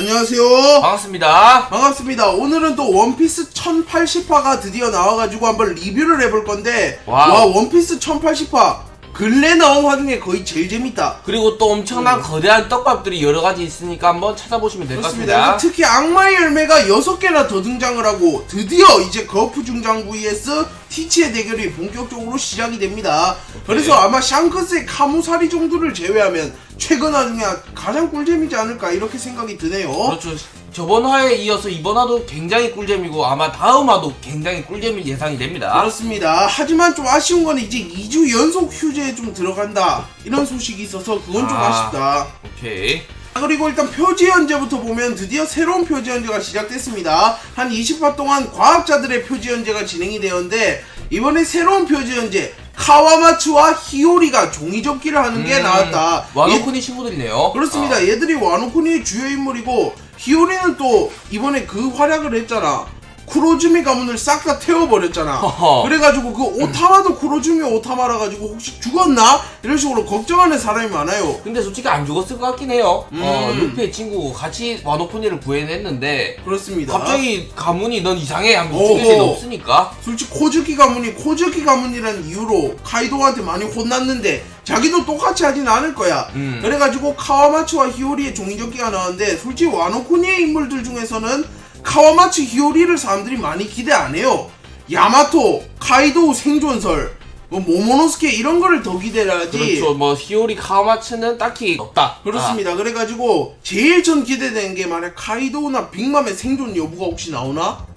안녕하세요. 반갑습니다. 반갑습니다. 오늘은 또 원피스 1080화가 드디어 나와가지고 한번 리뷰를 해볼 건데, 와, 원피스 1080화 근래 나온 화 중에 거의 제일 재밌다. 그리고 또 엄청난 거대한 떡밥들이 여러가지 있으니까 한번 찾아보시면 될 것 같습니다. 특히 악마의 열매가 6개나 더 등장을 하고, 드디어 이제 거프 중장 vs 티치의 대결이 본격적으로 시작이 됩니다. 그래서 아마 샹크스의 카무사리 정도를 제외하면 최근 화 중에 가장 꿀잼이지 않을까 이렇게 생각이 드네요. 그렇죠. 저번 화에 이어서 이번 화도 굉장히 꿀잼이고 아마 다음 화도 굉장히 꿀잼이 예상이 됩니다. 그렇습니다. 하지만 좀 아쉬운 건 이제 2주 연속 휴재에 좀 들어간다 이런 소식이 있어서 그건 좀 아쉽다. 오케이. 그리고 일단 표지 연재부터 보면 드디어 새로운 표지 연재가 시작됐습니다. 한 20화 동안 과학자들의 표지 연재가 진행이 되었는데, 이번에 새로운 표지 연재 카와마츠와 히요리가 종이접기를 하는 게 나왔다. 와노쿠니 친구들이네요. 그렇습니다. 얘들이 와노쿠니의 주요 인물이고, 히요리는 또 이번에 그 활약을 했잖아. 쿠로즈미 가문을 싹 다 태워버렸잖아. 그래가지고 그 오타마도 쿠로즈미 오타마라 가지고 혹시 죽었나? 이런 식으로 걱정하는 사람이 많아요. 근데 솔직히 안 죽었을 것 같긴 해요. 루피의 친구고 같이 와노쿠니를 구해냈는데 그렇습니다. 갑자기 가문이 넌 이상해 하면 죽일 리는 없으니까. 솔직히 코즈키 가문이라는 이유로 카이도한테 많이 혼났는데 자기도 똑같이 하진 않을 거야. 그래가지고 카와마츠와 히요리의 종이접기가 나왔는데, 솔직히 와노쿠니의 인물들 중에서는 카와마츠 히요리를 사람들이 많이 기대 안 해요. 야마토, 카이도우 생존설, 뭐 모모노스케 이런 거를 더 기대를 하지. 그렇죠. 뭐 히요리 카와마츠는 딱히 없다. 그렇습니다. 그래가지고 제일 전 기대되는 게 만약 카이도우나 빅맘의 생존 여부가 혹시 나오나?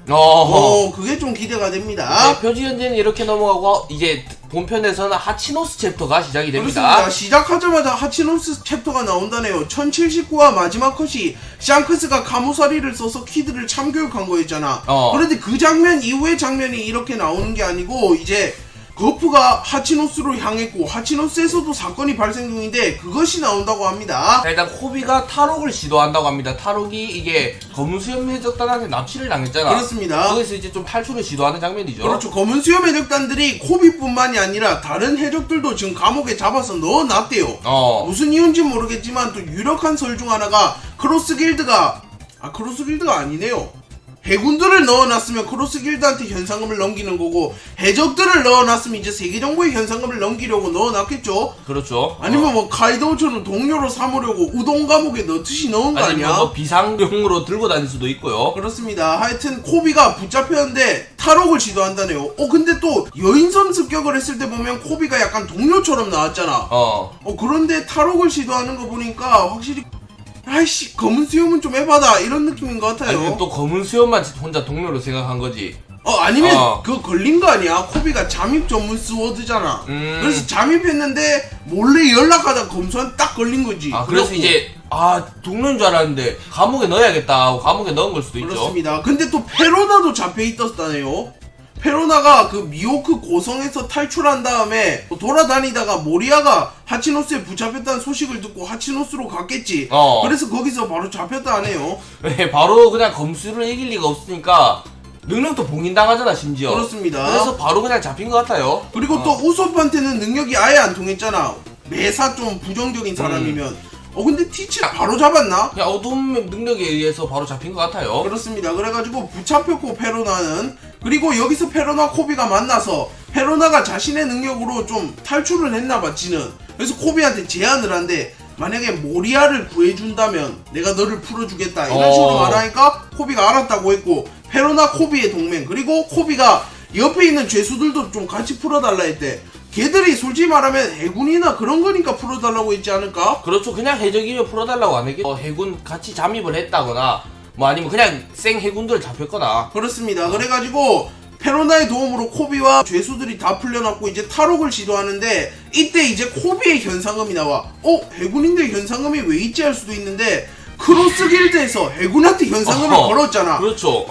그게 좀 기대가 됩니다. 네, 표지 연재는 이렇게 넘어가고 이제 본편에서는 하치노스 챕터가 시작이 됩니다. 그렇습니다. 시작하자마자 하치노스 챕터가 나온다네요. 1079화 마지막 컷이 샹크스가 카무사리를 써서 키드를 참교육한 거였잖아. 그런데 그 장면 이후의 장면이 이렇게 나오는 게 아니고, 이제 거프가 하치노스로 향했고 하치노스에서도 사건이 발생 중인데 그것이 나온다고 합니다. 자, 일단 코비가 탈옥을 시도한다고 합니다. 탈옥이 이게 검은 수염 해적단한테 납치를 당했잖아. 그렇습니다. 거기서 이제 좀 탈출을 시도하는 장면이죠. 그렇죠. 검은 수염 해적단들이 코비뿐만이 아니라 다른 해적들도 지금 감옥에 잡아서 넣어놨대요. 무슨 이유인지 모르겠지만 또 유력한 설 중 하나가 크로스 길드가 아니네요. 해군들을 넣어놨으면 크로스 길드한테 현상금을 넘기는 거고, 해적들을 넣어놨으면 이제 세계정보에 현상금을 넘기려고 넣어놨겠죠. 그렇죠. 아니면 뭐 카이도우처럼 동료로 삼으려고 우동 감옥에 넣듯이 넣은 거 아니야? 아니면 뭐 비상용으로 들고 다닐 수도 있고요. 그렇습니다. 하여튼 코비가 붙잡혔는데 탈옥을 시도한다네요. 근데 또 여인선 습격을 했을 때 보면 코비가 약간 동료처럼 나왔잖아. 그런데 탈옥을 시도하는 거 보니까 확실히 아이씨 검은 수염은 좀 해봐다 이런 느낌인 것 같아요. 아니, 또 검은 수염만 혼자 동료로 생각한 거지. 아니면 그거 걸린 거 아니야? 코비가 잠입 전문 스워드잖아. 그래서 잠입했는데 몰래 연락하다 검수한 딱 걸린 거지. 그래서 이제 동료인 줄 알았는데 감옥에 넣어야겠다 하고 감옥에 넣은 걸 수도 있죠. 그렇습니다. 근데 또 페로나도 잡혀 있었다네요. 페로나가 그 미호크 고성에서 탈출한 다음에 돌아다니다가 모리아가 하치노스에 붙잡혔다는 소식을 듣고 하치노스로 갔겠지. 그래서 거기서 바로 잡혔다 하네요. 네, 바로 그냥 검수를 이길 리가 없으니까 능력도 봉인당하잖아 심지어. 그렇습니다. 그래서 바로 그냥 잡힌 것 같아요. 그리고 또 우소프한테는 능력이 아예 안 통했잖아. 매사 좀 부정적인 사람이면. 근데 티치를 바로 잡았나? 그냥 어둠 능력에 의해서 바로 잡힌 것 같아요. 그렇습니다. 그래가지고 붙잡혔고 페로나는, 그리고 여기서 페로나 코비가 만나서 페로나가 자신의 능력으로 좀 탈출을 했나봐 지는. 그래서 코비한테 제안을 한대. 만약에 모리아를 구해준다면 내가 너를 풀어주겠다 이런 식으로 말하니까 코비가 알았다고 했고, 페로나 코비의 동맹, 그리고 코비가 옆에 있는 죄수들도 좀 같이 풀어달라 했대. 걔들이 솔직히 말하면 해군이나 그런 거니까 풀어달라고 했지 않을까? 그렇죠. 그냥 해적이면 풀어달라고 안 했겠죠. 해군 같이 잠입을 했다거나 뭐 아니면 그냥 생 해군들 잡혔거나. 그렇습니다. 그래가지고 페로나의 도움으로 코비와 죄수들이 다 풀려났고 이제 탈옥을 시도하는데, 이때 이제 코비의 현상금이 나와. 해군인데 현상금이 왜 있지 할 수도 있는데, 크로스 길드에서 해군한테 현상금을 걸었잖아. 그렇죠.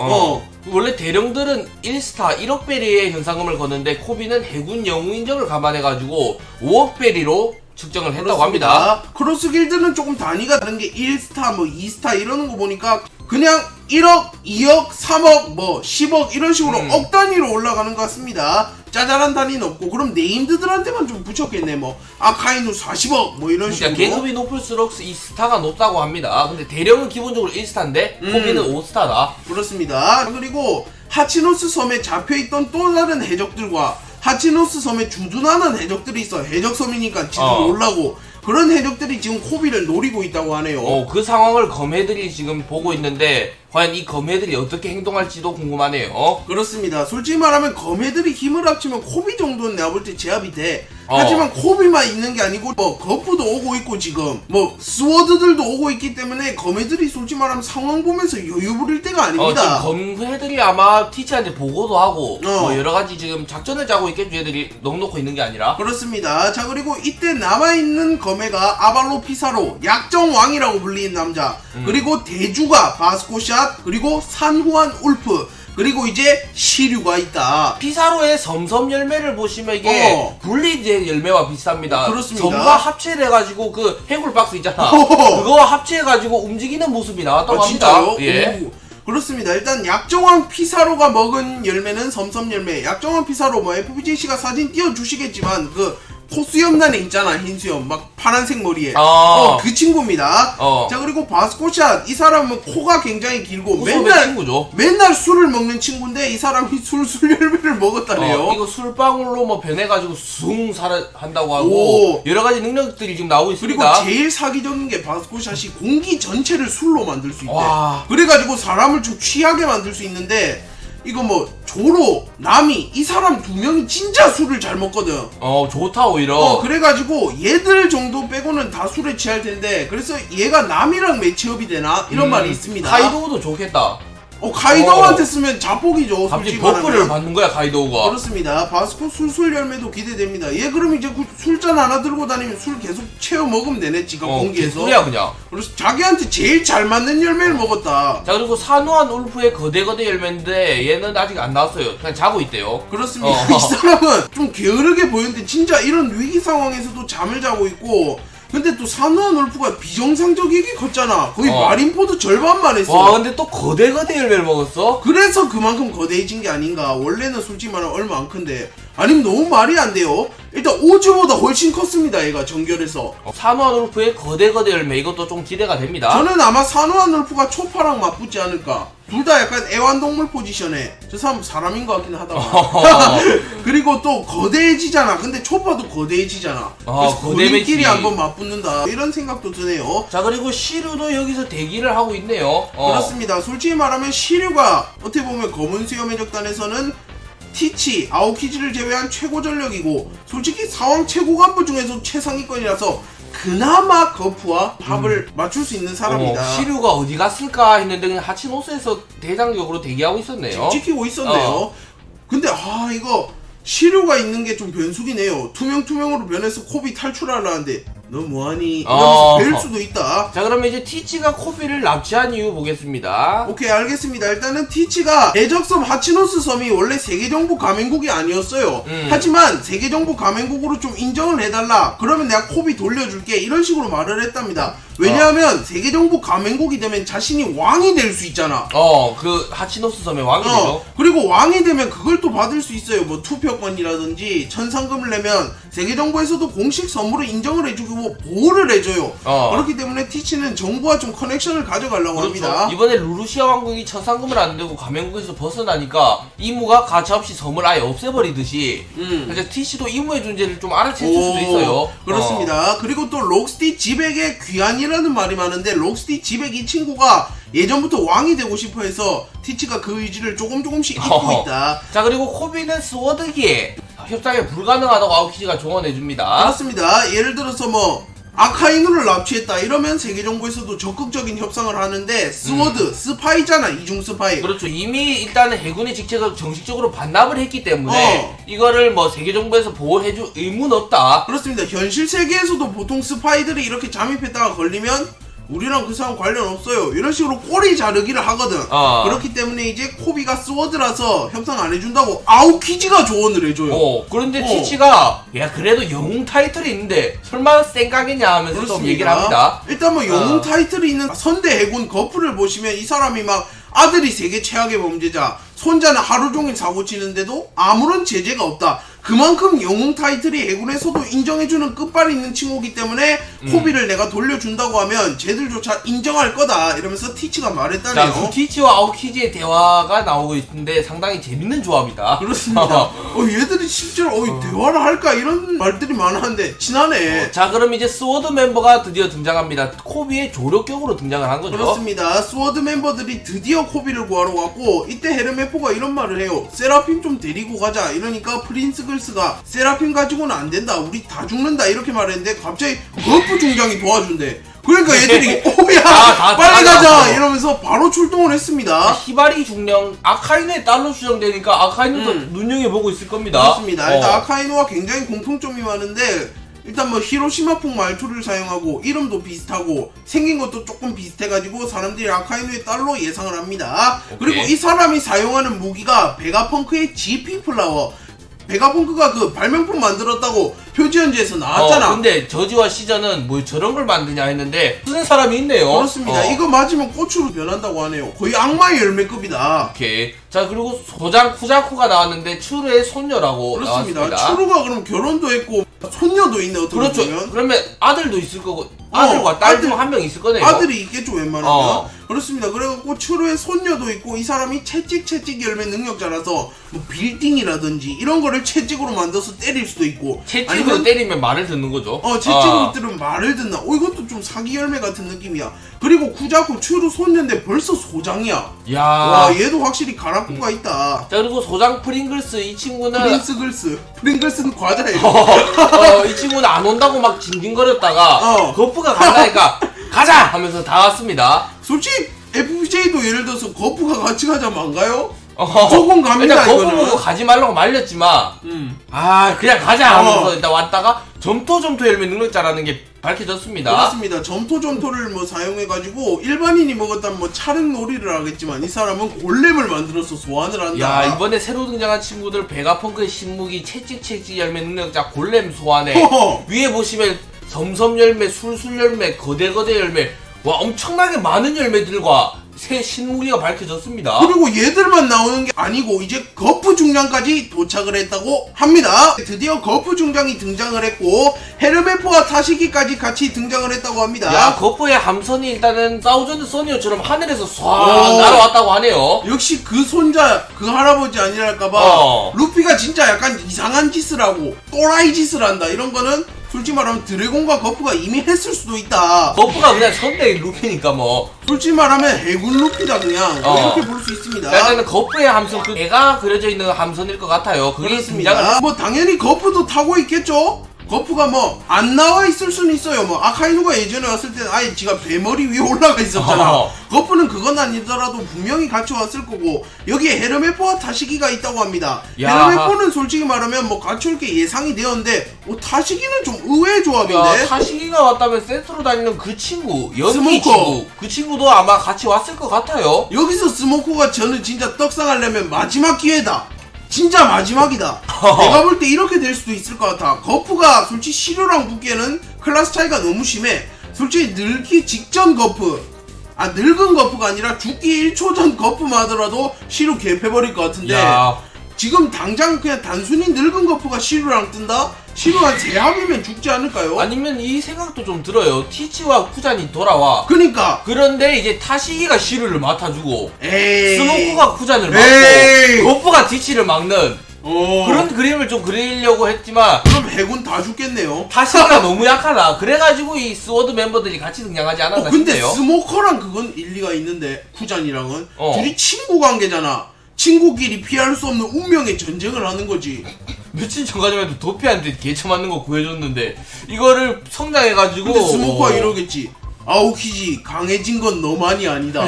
원래 대령들은 1스타 1억 베리의 현상금을 거는데 코비는 해군 영웅 인정을 감안해가지고 5억 베리로 측정을 했다고 합니다. 크로스 길드는 조금 단위가 다른 게 1스타 뭐 2스타 이러는 거 보니까 그냥 1억, 2억, 3억, 뭐 10억 이런 식으로 억 단위로 올라가는 것 같습니다. 짜잘한 단위는 없고 그럼 네임드들한테만 좀 붙였겠네. 뭐 아카이누 40억 뭐 이런 식으로. 그러니까 계급이 높을수록 이 스타가 높다고 합니다. 근데 대령은 기본적으로 1스타인데 코비는 5스타다. 그렇습니다. 그리고 하치노스 섬에 잡혀있던 또 다른 해적들과 하치노스 섬에 주둔하는 해적들이 있어. 해적섬이니까 지도 놀라고 그런 해적들이 지금 코비를 노리고 있다고 하네요. 그 상황을 검해들이 지금 보고 있는데 과연 이 검해들이 어떻게 행동할지도 궁금하네요. 그렇습니다. 솔직히 말하면 검해들이 힘을 합치면 코비 정도는 내가 볼 때 제압이 돼. 하지만 코비만 있는 게 아니고 뭐 거프도 오고 있고 지금 뭐 스워드들도 오고 있기 때문에 검해들이 솔직히 말하면 상황 보면서 여유 부릴 때가 아닙니다. 지금 검해들이 아마 티치한테 보고도 하고 뭐 여러가지 지금 작전을 짜고 있겠죠. 얘들이 넉놓고 있는 게 아니라. 그렇습니다. 자, 그리고 이때 남아있는 검해가 아발로 피사로 약정왕이라고 불리는 남자, 그리고 대주가 바스코샷, 그리고 산후안 울프, 그리고 이제 시류가 있다. 피사로의 섬섬 열매를 보시면 이게 분리된 열매와 비슷합니다. 그렇습니다. 섬과 합체를 해가지고 그 해골 박스 있잖아. 그거와 합체해가지고 움직이는 모습이 나왔다고 합니다. 진짜요? 예. 그렇습니다. 일단 약정왕 피사로가 먹은 열매는 섬섬 열매. 약정왕 피사로 뭐 FBJC가 사진 띄워주시겠지만 그 코수염란에 있잖아. 흰수염 막 파란색 머리에 그 친구입니다. 자, 그리고 바스코샷, 이 사람은 코가 굉장히 길고 맨날 술을 먹는 친구인데 이 사람이 술 열매를 먹었다네요. 이거 술방울로 뭐 변해가지고 숭 한다고 하고 여러가지 능력들이 지금 나오고 있습니다. 그리고 제일 사기적인 게 바스코샷이 공기 전체를 술로 만들 수 있대. 그래가지고 사람을 좀 취하게 만들 수 있는데 이거 뭐 조로, 나미 이 사람 두 명이 진짜 술을 잘 먹거든. 좋다 오히려. 그래가지고 얘들 정도 빼고는 다 술에 취할 텐데 그래서 얘가 남이랑 매치업이 되나 이런 말이 있습니다. 카이도우도 좋겠다. 카이도우한테 쓰면 자폭이죠. 갑자기 버프를 받는 거야 카이도우가. 그렇습니다. 바스코 술술 열매도 기대됩니다. 얘 그럼 이제 술잔 하나 들고 다니면 술 계속 채워 먹으면 되네. 지금 공기에서. 술이야 그냥. 그래서 자기한테 제일 잘 맞는 열매를 먹었다. 자, 그리고 산후안 울프의 거대 열매인데 얘는 아직 안 나왔어요. 그냥 자고 있대요. 그렇습니다. 이 사람은 좀 게으르게 보이는데 진짜 이런 위기 상황에서도 잠을 자고 있고, 근데 또 산후안 울프가 비정상적이게 컸잖아. 거의 마린포드 절반만 했어. 와, 근데 또 거대 열매를 먹었어? 그래서 그만큼 거대해진 게 아닌가. 원래는 솔직히 말하면 얼마 안 큰데. 아니면 너무 말이 안 돼요. 일단 오즈보다 훨씬 컸습니다. 얘가 정결해서. 산후안 울프의 거대 열매, 이것도 좀 기대가 됩니다. 저는 아마 산후안 울프가 초파랑 맞붙지 않을까. 둘 다 약간 애완동물 포지션에. 저 사람 사람인 것 같긴 하다. 그리고 또 거대해지잖아. 근데 초파도 거대해지잖아. 그래서 거대끼리 한번 맞붙는다. 이런 생각도 드네요. 자, 그리고 시류도 여기서 대기를 하고 있네요. 그렇습니다. 솔직히 말하면 시류가 어떻게 보면 검은 수염 해적단에서는 티치, 아오키지를 제외한 최고 전력이고 솔직히 사왕 최고 간부 중에서 최상위권이라서 그나마 거프와 합을 맞출 수 있는 사람이다. 시류가 어디 갔을까 했는데 그냥 하치노스에서 대장적으로 대기하고 있었네요. 지키고 있었네요. 근데 이거 시류가 있는 게 좀 변수기네요. 투명으로 변해서 코비 탈출하려는데 너 뭐하니? 이러면서 뵐 수도 있다. 자, 그러면 이제 티치가 코비를 납치한 이유 보겠습니다. 오케이, 알겠습니다. 일단은 티치가 해적섬 하치노스 섬이 원래 세계정부 가맹국이 아니었어요. 하지만 세계정부 가맹국으로 좀 인정을 해달라. 그러면 내가 코비 돌려줄게. 이런 식으로 말을 했답니다. 왜냐하면 세계정부 가맹국이 되면 자신이 왕이 될 수 있잖아. 그 하치노스 섬의 왕이 되죠. 그리고 왕이 되면 그걸 또 받을 수 있어요. 뭐 투표권이라든지 천상금을 내면 세계정부에서도 공식 선물을 인정을 해주고 보호를 해줘요. 그렇기 때문에 티치는 정부와 좀 커넥션을 가져가려고 합니다. 이번에 루루시아 왕국이 천상금을 안 내고 가맹국에서 벗어나니까 이무가 가차없이 섬을 아예 없애버리듯이 그래서 티치도 이무의 존재를 좀 알아챘을 수도 있어요. 그렇습니다. 그리고 또 록스티 지백의 귀환이라는 말이 많은데 록스티 지백 이 친구가 예전부터 왕이 되고 싶어 해서 티치가 그 의지를 조금씩 잊고 있다. 자, 그리고 코비는 스워드기에 협상이 불가능하다고 아오키지가 조언해줍니다. 그렇습니다. 예를 들어서 뭐 아카이누를 납치했다 이러면 세계정부에서도 적극적인 협상을 하는데 스워드, 스파이잖아. 이중 스파이. 그렇죠. 이미 일단은 해군의 직책을 정식적으로 반납을 했기 때문에 이거를 뭐 세계정부에서 보호해줄 의무는 없다. 그렇습니다. 현실 세계에서도 보통 스파이들이 이렇게 잠입했다가 걸리면 우리랑 그 사람 관련 없어요. 이런 식으로 꼬리 자르기를 하거든. 그렇기 때문에 이제 코비가 스워드라서 협상 안 해준다고 아오키지가 조언을 해줘요. 그런데 티치가 야 그래도 영웅 타이틀이 있는데 설마 쌩까겠냐 하면서 좀 얘기를 합니다. 일단 뭐 영웅 타이틀이 있는 선대 해군 거프를 보시면 이 사람이 막 아들이 세계 최악의 범죄자, 손자는 하루 종일 사고 치는데도 아무런 제재가 없다. 그만큼 영웅 타이틀이 해군에서도 인정해주는 끝발이 있는 친구기 때문에 코비를 내가 돌려준다고 하면 쟤들조차 인정할 거다 이러면서 티치가 말했다네요. 자, 그 티치와 아오키지의 대화가 나오고 있는데 상당히 재밌는 조합이다. 그렇습니다. 얘들이 실제로 대화를 할까 이런 말들이 많았는데 친하네. 자, 그럼 이제 스워드 멤버가 드디어 등장합니다. 코비의 조력격으로 등장을 한 거죠. 그렇습니다. 스워드 멤버들이 드디어 코비를 구하러 왔고 이때 헤르메포가 이런 말을 해요. 세라핌 좀 데리고 가자. 이러니까 프린스 글스가 세라핌 가지고는 안 된다. 우리 다 죽는다. 이렇게 말했는데 갑자기 거프 중장이 도와준대. 그러니까 얘들이 오야 빨리 가자 이러면서 바로 출동을 했습니다. 히바리 중령 아카이누의 딸로 추정되니까 아카이누도 눈여겨보고 있을 겁니다. 그렇습니다. 일단 아카이누와 굉장히 공통점이 많은데 일단 뭐 히로시마풍 말투를 사용하고 이름도 비슷하고 생긴 것도 조금 비슷해가지고 사람들이 아카이누의 딸로 예상을 합니다. 오케이. 그리고 이 사람이 사용하는 무기가 베가펑크의 GP 플라워. 베가펑크가 그 발명품 만들었다고 표지연지에서 나왔잖아. 근데 저지와 시전은 뭐 저런 걸 만드냐 했는데 쓰는 사람이 있네요. 그렇습니다. 이거 맞으면 꽃으로 변한다고 하네요. 거의 악마의 열매급이다. 오케이. 자, 그리고 소장 쿠자쿠가 나왔는데 추르의 손녀라고 그렇습니다. 나왔습니다. 추루가 그럼 결혼도 했고 손녀도 있네 어떻게 그렇죠. 보면. 그러면 아들도 있을 거고 아들과 딸 중 한 명 있을 거네요. 아들이 있겠죠 웬만하면. 그렇습니다. 그래갖고 추루의 손녀도 있고 이 사람이 채찍 열매 능력자라서 뭐 빌딩이라든지 이런 거를 채찍으로 만들어서 때릴 수도 있고 채찍으로 때리면 말을 듣는 거죠. 채찍으로 때리면 말을 듣나. 이것도 좀 사기 열매 같은 느낌이야. 그리고 쿠자쿠 추루 손녀인데 벌써 소장이야. 야. 와 얘도 확실히 가락구가 있다. 자, 그리고 소장 프링글스 이 친구는 프링글스는 과자예요. 이 친구는 안 온다고 막 징징거렸다가 거프가 간다니까 가자 하면서 다 왔습니다. 솔직히 FJ도 예를 들어서 거프가 같이 가자면 안 가요? 조금 갑니다. 일단 거프 이거는. 보고 가지 말라고 말렸지만 그냥 가자 하면서 일단 왔다가 점토 열매 능력자라는 게 밝혀졌습니다. 그렇습니다. 점토를 뭐 사용해가지고 일반인이 먹었다면 뭐 차륵 놀이를 하겠지만 이 사람은 골렘을 만들어서 소환을 한다. 야, 이번에 새로 등장한 친구들 베가펑크의 신무기 채찍 열매 능력자 골렘 소환에 위에 보시면 섬섬 열매, 술술 열매, 거대 열매, 와 엄청나게 많은 열매들과 새 신무기가 밝혀졌습니다. 그리고 얘들만 나오는 게 아니고 이제 거프 중장까지 도착을 했다고 합니다. 드디어 거프 중장이 등장을 했고 헤르메포와 타시기까지 같이 등장을 했다고 합니다. 야, 거프의 함선이 일단은 사우전드 소니어처럼 하늘에서 쏴 날아왔다고 하네요. 역시 그 손자 그 할아버지 아니랄까봐 루피가 진짜 약간 이상한 짓을 하고 또라이 짓을 한다 이런 거는 솔직히 말하면 드래곤과 거프가 이미 했을 수도 있다. 거프가 그냥 선대 루피니까 뭐. 솔직히 말하면 해군 루피다 그냥 이렇게 볼 수 있습니다. 일단은 거프의 함선 그 애가 그려져 있는 함선일 것 같아요. 그게 등장을 뭐 당연히 거프도 타고 있겠죠. 거프가 뭐 안 나와 있을 수는 있어요. 뭐 아카이누가 예전에 왔을 때는 아예 지가 배머리 위에 올라가 있었잖아. 거프는 그건 아니더라도 분명히 같이 왔을 거고 여기에 헤르메포와 타시기가 있다고 합니다. 헤르메포는 솔직히 말하면 뭐 같이 올 게 예상이 되었는데 타시기는 좀 의외의 조합인데. 타시기가 왔다면 센터로 다니는 그 친구 연기 스모커. 친구 그 친구도 아마 같이 왔을 것 같아요. 여기서 스모커가 저는 진짜 떡상하려면 마지막 기회다. 진짜 마지막이다. 내가 볼 때 이렇게 될 수도 있을 것 같아. 거프가 솔직히 시료랑 붙기에는 클래스 차이가 너무 심해. 솔직히 늙기 직전 거프, 늙은 거프가 아니라 죽기 1초 전 거프만 하더라도 시료 개패버릴 것 같은데 지금 당장 그냥 단순히 늙은 거프가 시료랑 뜬다? 시료 한 3합이면 죽지 않을까요? 아니면 이 생각도 좀 들어요. 티치와 쿠잔이 돌아와. 그니까 그런데 이제 타시기가 시류를 맡아주고 에이 스모크가 쿠잔을 막고 거프가 티치를 막는 그런 그림을 좀 그리려고 했지만 그럼 해군 다 죽겠네요. 타시기가 너무 약하다. 그래가지고 이 스워드 멤버들이 같이 등장하지 않았나 근데 싶네요. 스모커랑 그건 일리가 있는데 쿠잔이랑은 둘이 친구 관계잖아. 친구끼리 피할 수 없는 운명의 전쟁을 하는 거지. 며칠 전까지만 해도 도피한테 개처 맞는 거 구해줬는데 이거를 성장해가지고 근데 스모커가 이러겠지. 아오키지 강해진 건 너만이 아니다.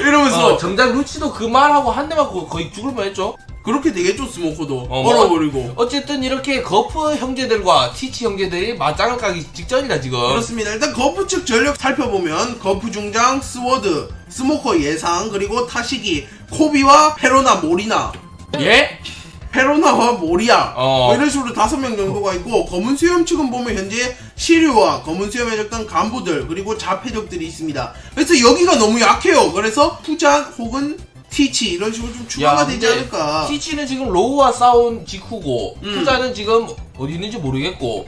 이러면서 정작 루치도 그 말하고 한 대 맞고 거의 죽을 뻔했죠. 그렇게 되겠죠. 스모커도 얼어버리고. 어쨌든 이렇게 거프 형제들과 티치 형제들이 맞짱을 까기 직전이다 지금. 그렇습니다. 일단 거프 측 전력 살펴보면 거프 중장, 스워드, 스모커 예상, 그리고 타시기, 코비와 페로나 모리나. 예? 페로나와 모리아 뭐 이런 식으로 5명 정도가 있고 검은 수염 측은 보면 현재 시류와 검은 수염에 적던 간부들 그리고 자패적들이 있습니다. 그래서 여기가 너무 약해요. 그래서 푸잔 혹은 티치 이런 식으로 좀 추가가 되지 않을까. 티치는 지금 로우와 싸운 직후고 후자는 지금 어디 있는지 모르겠고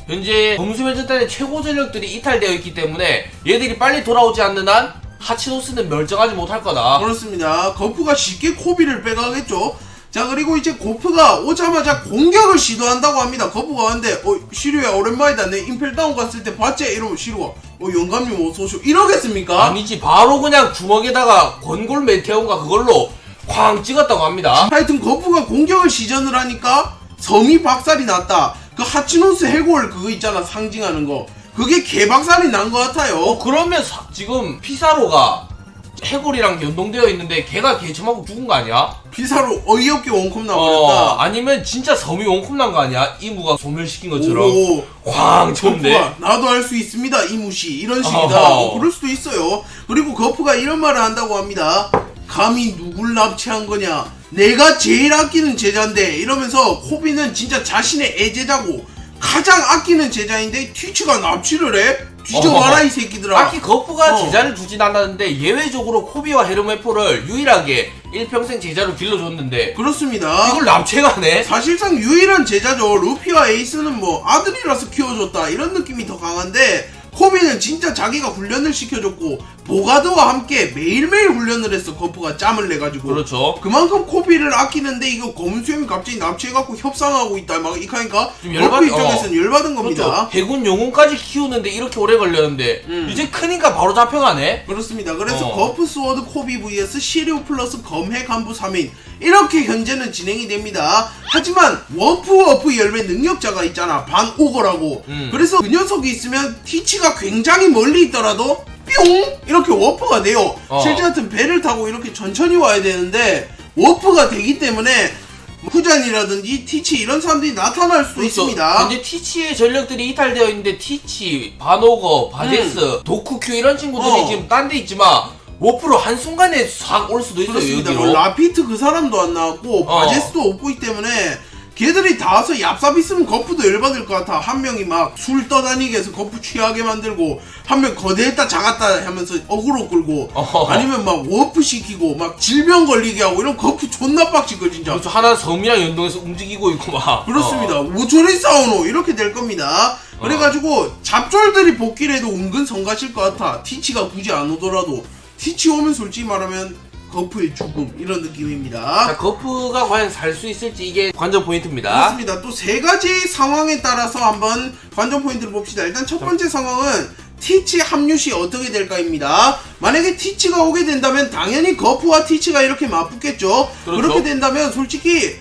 현재 검수면전단의 최고 전력들이 이탈되어 있기 때문에 얘들이 빨리 돌아오지 않는 한 하치노스는 멸정하지 못할 거다. 그렇습니다. 거프가 쉽게 코비를 빼가겠죠. 자, 그리고 이제 고프가 오자마자 공격을 시도한다고 합니다. 거프가 왔는데 시류야 오랜만이다. 내 임펠다운 갔을 때 봤지? 이러면 시류가 영감님 어서오쇼 이러겠습니까? 아니지, 바로 그냥 주먹에다가 권골 메테온가 그걸로 쾅 찍었다고 합니다. 하여튼 거프가 공격을 시전을 하니까 섬이 박살이 났다. 그 하치노스 해골 그거 있잖아, 상징하는 거. 그게 개박살이 난 것 같아요. 그러면 지금 피사로가 해골이랑 연동되어 있는데 걔가 개처맞고 죽은 거 아니야? 피사로 어이없게 원컵 나버렸다. 아니면 진짜 섬이 원컵 난 거 아니야? 이무가 소멸시킨 것처럼 오, 쾅 쳤네. 거프가 나도 할 수 있습니다 이무씨 이런 식이다. 그럴 수도 있어요. 그리고 거프가 이런 말을 한다고 합니다. 감히 누굴 납치한 거냐, 내가 제일 아끼는 제자인데, 이러면서 코비는 진짜 자신의 애제자고 가장 아끼는 제자인데 티치가 납치를 해? 뒤져봐라 이 새끼들아. 딱히 거프가 제자를 두진 않았는데 예외적으로 코비와 헤르메포를 유일하게 일평생 제자로 길러줬는데 그렇습니다. 이걸 납치가네? 사실상 유일한 제자죠. 루피와 에이스는 뭐 아들이라서 키워줬다 이런 느낌이 더 강한데, 코비는 진짜 자기가 훈련을 시켜줬고 보가드와 함께 매일매일 훈련을 했어. 거프가 짬을 내가지고. 그렇죠. 그만큼 코비를 아끼는데 이거 검수형이 갑자기 납치해갖고 협상하고 있다 막 이카니까 좀 거프 입장에서는 열받은 겁니다. 그렇죠. 해군 영웅까지 키우는데 이렇게 오래 걸렸는데 이제 크니까 바로 잡혀가네? 그렇습니다. 그래서 거프 스워드 코비 vs 시리오 플러스 검해 간부 3인 이렇게 현재는 진행이 됩니다. 하지만 워프 열매 능력자가 있잖아, 반 오거라고. 그래서 그 녀석이 있으면 티치가 굉장히 멀리 있더라도 뿅 이렇게 워프가 돼요. 실제 같은 배를 타고 이렇게 천천히 와야 되는데 워프가 되기 때문에 후잔이라든지 티치 이런 사람들이 나타날 수도 있습니다. 현재 티치의 전력들이 이탈되어 있는데 티치, 바노거, 바제스, 도쿠큐 이런 친구들이 지금 딴 데 있지만 워프로 한순간에 싹 올 수도 있어요. 그렇습니다. 여기로. 뭐 라피트 그 사람도 안 나왔고 바제스도 없고 있기 때문에 걔들이 다 와서 얍삽 있으면 거프도 열받을 것 같아. 한 명이 막 술 떠다니게 해서 거프 취하게 만들고, 한 명 거대했다 작았다 하면서 어그로 끌고, 아니면 막 워프 시키고 막 질병 걸리게 하고 이런 거프 존나 빡치거 진짜. 그렇죠. 하나 섬이랑 연동해서 움직이고 있고 막. 그렇습니다. 우초리 싸우노 이렇게 될 겁니다. 그래가지고 잡졸들이 복귀를 해도 은근 성가실 것 같아. 티치가 굳이 안 오더라도. 티치 오면 솔직히 말하면 거프의 죽음 이런 느낌입니다. 자, 거프가 과연 살 수 있을지 이게 관전 포인트입니다. 그렇습니다. 또 세 가지 상황에 따라서 한번 관전 포인트를 봅시다. 일단 첫 번째 상황은 티치 합류 시 어떻게 될까입니다. 만약에 티치가 오게 된다면 당연히 거프와 티치가 이렇게 맞붙겠죠. 그렇죠. 그렇게 된다면 솔직히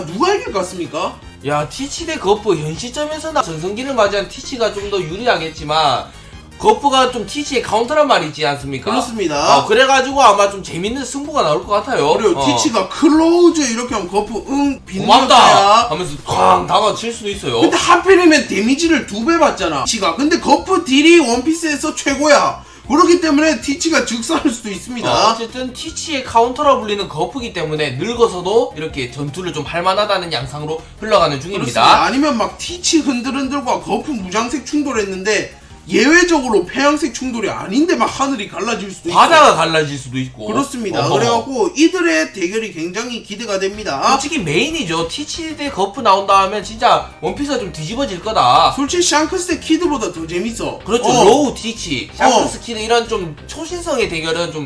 누가 이길 것 같습니까? 야, 티치 대 거프 현 시점에서는 전성기를 맞이한 티치가 좀 더 유리하겠지만 거프가 좀 티치의 카운터란 말이 있지 않습니까? 그렇습니다. 그래가지고 아마 좀 재밌는 승부가 나올 것 같아요. 그리고 티치가 클로즈 이렇게 하면 거프 고맙다 하면서 쾅 다가칠 수도 있어요. 근데 하필이면 데미지를 2배 받잖아 티치가. 근데 거프 딜이 원피스에서 최고야. 그렇기 때문에 티치가 즉사할 수도 있습니다. 어쨌든 티치의 카운터라 불리는 거프기 때문에 늙어서도 이렇게 전투를 좀 할만하다는 양상으로 흘러가는 중입니다. 그렇습니다. 아니면 막 티치 흔들흔들과 거프 무장색 충돌했는데 예외적으로 폐양색 충돌이 아닌데 막 하늘이 갈라질 수도 있고 바다가 갈라질 수도 있고. 그렇습니다. 그래갖고 이들의 대결이 굉장히 기대가 됩니다. 솔직히 메인이죠. 티치 대 거프 나온다 하면 진짜 원피스가 좀 뒤집어질 거다. 솔직히 샹크스 대 키드보다 더 재밌어. 그렇죠. 로우 티치, 샹크스 키드 이런 좀 초신성의 대결은 좀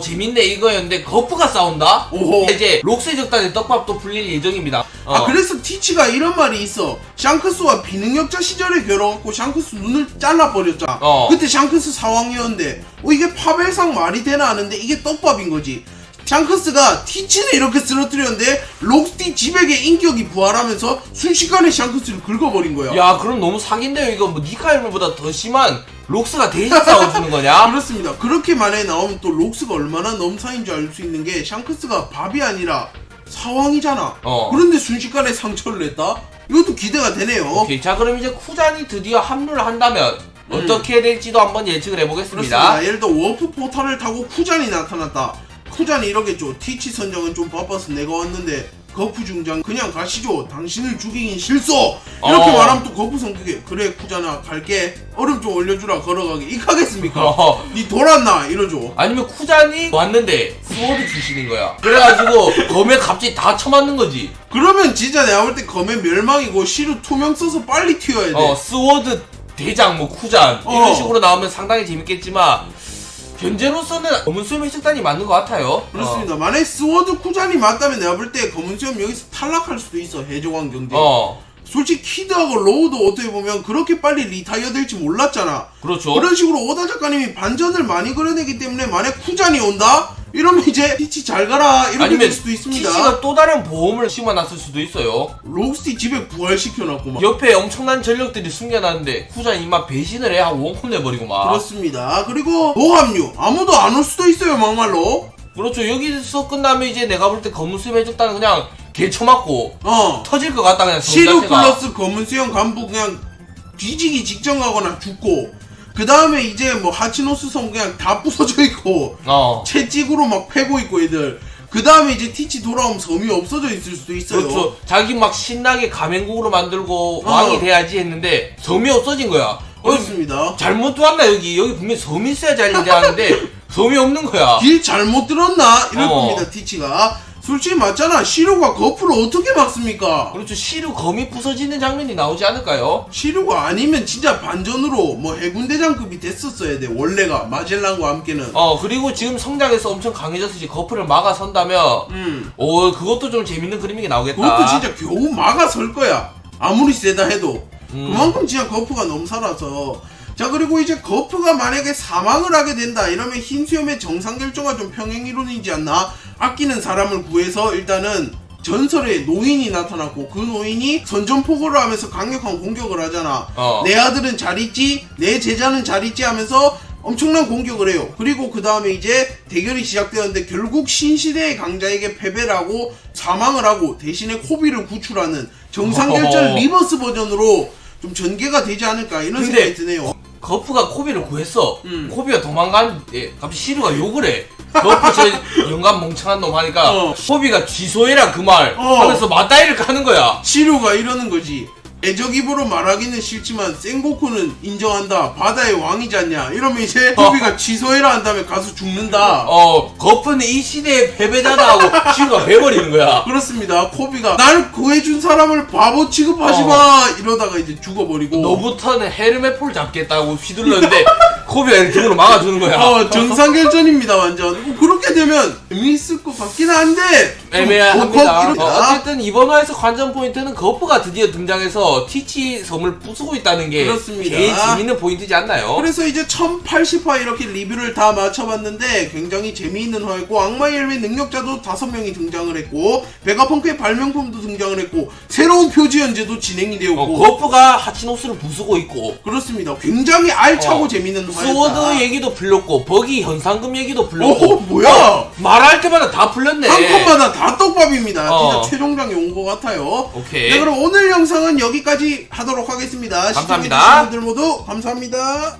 재밌네 이거였는데 거프가 싸운다? 오호. 이제 록스의 적단의 떡밥도 풀릴 예정입니다. 그래서 티치가 이런 말이 있어. 샹크스와 비능력자 시절에 겨뤄갖고 샹크스 눈을 잘라버렸잖아. 그때 샹크스 사왕이었는데 이게 파벨상 말이 되나 하는데 이게 떡밥인 거지. 샹크스가 티치는 이렇게 쓰러뜨렸는데 록스티 지백의 인격이 부활하면서 순식간에 샹크스를 긁어버린 거야. 야, 그럼 너무 사기인데요. 이거 뭐 니카 열매보다 더 심한 록스가 대신 싸워주는 거냐? 그렇습니다. 그렇게 만약에 나오면 또 록스가 얼마나 넘사인 줄 알 수 있는 게 샹크스가 밥이 아니라 사왕이잖아. 그런데 순식간에 상처를 냈다? 이것도 기대가 되네요. 오케이. 자, 그럼 이제 쿠잔이 드디어 합류를 한다면 어떻게 될지도 한번 예측을 해보겠습니다. 그렇습니다. 예를 들어 워프 포탈을 타고 쿠잔이 나타났다. 쿠잔이 이러겠죠. 티치 선정은 좀 바빠서 내가 왔는데 거푸 중장 그냥 가시죠. 당신을 죽이긴 실소. 이렇게 말하면 또 거푸 성격에 그래 쿠잖아 갈게. 얼음 좀 올려주라 걸어가게. 이카겠습니까? 니 돌았나 이러죠. 아니면 쿠잔이 왔는데 스워드 출신인 거야. 그래가지고 검에 갑자기 다 쳐맞는 거지. 그러면 진짜 내가 볼 때 검의 멸망이고 시루 투명 써서 빨리 튀어야 돼. 스워드 대장 뭐 쿠잔 이런 식으로 나오면 상당히 재밌겠지만 현재로서는 검은 수염 해적단이 맞는 것 같아요. 그렇습니다. 만약에 스워드 쿠잔이 맞다면 내가 볼 때 검은 수염 여기서 탈락할 수도 있어. 해적왕 경쟁. 솔직히 키드하고 로우도 어떻게 보면 그렇게 빨리 리타이어 될지 몰랐잖아. 그렇죠. 그런 식으로 오다 작가님이 반전을 많이 그려내기 때문에 만약 쿠잔이 온다? 이러면 이제 티치 잘 가라 이렇게 될 수도 있습니다. 티치가 또 다른 보험을 심어놨을 수도 있어요. 록스티 집에 부활시켜놨고 막. 옆에 엄청난 전력들이 숨겨놨는데 쿠잔이 막 배신을 해 하고 원컵 내버리고 막. 그렇습니다. 그리고 노합류 아무도 안 올 수도 있어요 막말로. 그렇죠. 여기서 끝나면 이제 내가 볼 때 검은 수염 해적단은 그냥 개 쳐맞고 터질 것 같다 그냥. 시루 플러스 검은 수염 간부 그냥 뒤지기 직전 가거나 죽고 그 다음에 이제 뭐 하치노스 섬 그냥 다 부서져 있고 채찍으로 막 패고 있고 애들. 그 다음에 이제 티치 돌아오면 섬이 없어져 있을 수도 있어요. 그렇죠. 자기 막 신나게 가맹국으로 만들고 왕이 돼야지 했는데 섬이 없어진 거야. 그렇습니다. 잘못 왔나 여기 분명 섬이 있어야지 하는데 섬이 없는 거야. 길 잘못 들었나 이럴 겁니다 티치가. 솔직히 맞잖아. 시루가 거프를 어떻게 막습니까? 그렇죠. 시루 검이 부서지는 장면이 나오지 않을까요? 시루가 아니면 진짜 반전으로 뭐 해군대장급이 됐었어야 돼 원래가 마젤란과 함께는. 그리고 지금 성장해서 엄청 강해져서 이제 거프를 막아선다면 그것도 좀 재밌는 그림이 나오겠다. 그것도 진짜 겨우 막아설 거야 아무리 세다 해도. 그만큼 진짜 거프가 너무 살아서. 자 그리고 이제 거프가 만약에 사망을 하게 된다 이러면 흰수염의 정상결정과 좀 평행이론이지 않나. 아끼는 사람을 구해서 일단은 전설의 노인이 나타났고 그 노인이 선전포고를 하면서 강력한 공격을 하잖아. 내 아들은 잘 있지 내 제자는 잘 있지 하면서 엄청난 공격을 해요. 그리고 그 다음에 이제 대결이 시작되었는데 결국 신시대의 강자에게 패배를 하고 사망을 하고 대신에 코비를 구출하는 정상결전 리버스 버전으로 좀 전개가 되지 않을까 이런 생각이 드네요. 거프가 코비를 구했어. 코비가 도망가는데 갑자기 시루가 욕을 해. 거프 저 영감 멍청한 놈 하니까 코비가 취소해라 그 말 하면서 맞다이를 까는 거야. 시루가 이러는 거지. 애적 입으로 말하기는 싫지만 생고쿠는 인정한다. 바다의 왕이지 않냐. 이러면 이제 코비가 취소해라 한 다음에 가서 죽는다. 거프는 이 시대의 패배자다 하고 시루가 배버리는 거야. 그렇습니다. 코비가 날 구해준 사람을 바보 취급하지마 이러다가 이제 죽어버리고 너부터는 헤르메폴 잡겠다고 휘둘렀는데 코비가 이렇게 등으로 막아주는 거야. 정상결전입니다 완전. 그렇게 되면 재미있을 것 같긴 한데 애매합니다. 어쨌든 이번 화에서 관전 포인트는 거프가 드디어 등장해서 티치 섬을 부수고 있다는 게 그렇습니다. 제일 재밌는 포인트지 않나요? 그래서 이제 1080화 이렇게 리뷰를 다 맞춰봤는데 굉장히 재미있는 화였고 악마의 열매 능력자도 5명이 등장을 했고 베가펑크의 발명품도 등장을 했고 새로운 표지 연재도 진행이 되었고 거프가 하치노스를 부수고 있고 그렇습니다. 굉장히 알차고 재밌는 화였다. 스워드 얘기도 풀렸고 버기 현상금 얘기도 풀렸고 뭐야 말할 때마다 다 풀렸네. 한 컷마다 다 떡밥입니다. 진짜 최종장이 온 것 같아요. 오케이. 네 그럼 오늘 영상은 여기까지 하도록 하겠습니다. 감사합니다. 시청해주신 분들 모두 감사합니다.